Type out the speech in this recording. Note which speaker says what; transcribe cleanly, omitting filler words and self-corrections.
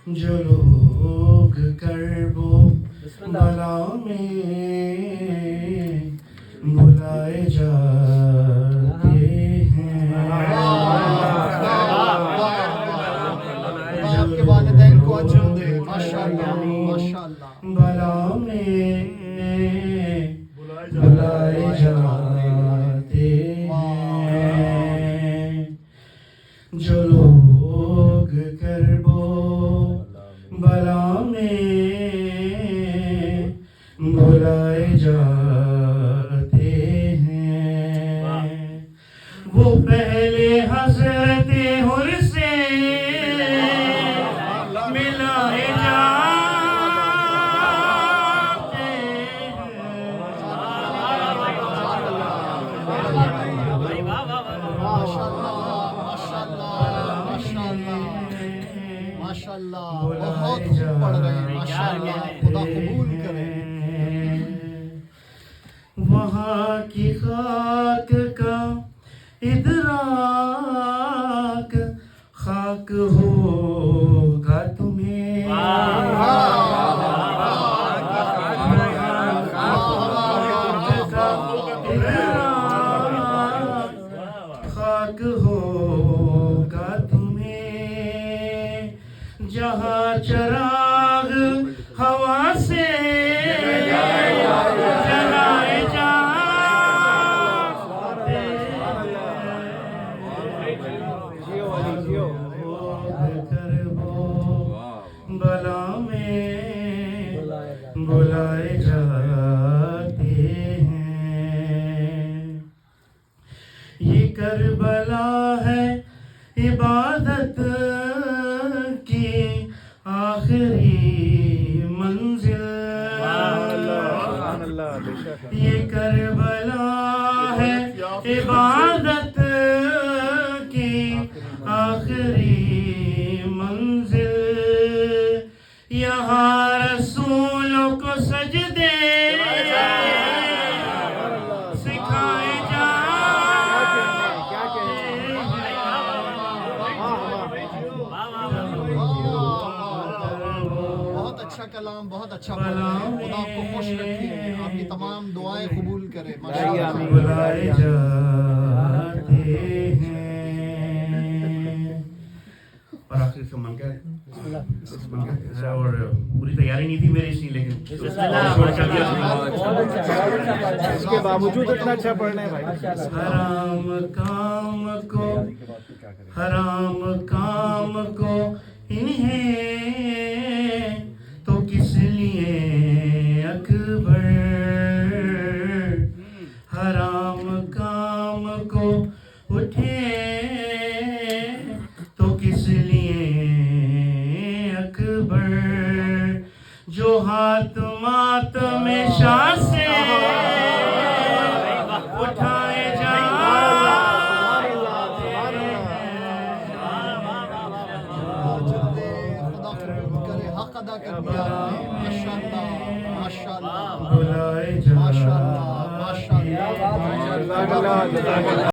Speaker 1: جو لوگ کرب و بلا میں بلائے جاتے ہیں،
Speaker 2: آپ کے والدین کو اجر دے، ماشاءاللہ ماشاءاللہ،
Speaker 1: بلا میں بلائے جاتے ہیں، جو لوگ کرب و بلا میں بلائے جاتے ہیں، وہ پہلے حضرت حر سے ملائے
Speaker 2: ماشاءاللہ، بہت خوب پڑھ رہے ہیں، ماشاءاللہ، خدا قبول کرے۔
Speaker 1: وہاں کی خاک کا ادراک خاک ہوگا تمہیں، خاک ہوگا تمہیں، جہاں چراغ ہوا سے جلائے جاتے کرب و بلا میں بلائے جاتے ہیں، یہ کربلا ہے عبادت کی آخری منزل، یہ کربلا ہے عبادت کی آخری منزل، یہاں رسولوں کو سجدے سکھائے
Speaker 2: بہت اچھا کلام، بہت اچھا بولا، خدا آپ کو خوش رکھے، آپ کی تمام دعائیں قبول کرے، ماشاءاللہ۔
Speaker 1: بلائے جاتے ہیں۔ اور آخر سے من کیا ہے اور پوری تیاری نہیں تھی میری اس لیے، لیکن
Speaker 3: اس کے باوجود اتنا اچھا پڑھنا ہے بھائی۔
Speaker 1: حرام کام کو انہیں تو کس لیے اکبر، حرام کام کو اٹھے تو کس لیے اکبر، جو ہاتھ ماتم شاہ سے اٹھائے
Speaker 2: خدا قبول کرے، حق ادا کر دیا آپ نے، ماشاءاللہ ماشاءاللہ
Speaker 1: بلائے
Speaker 2: ماشاءاللہ ماشاءاللہ۔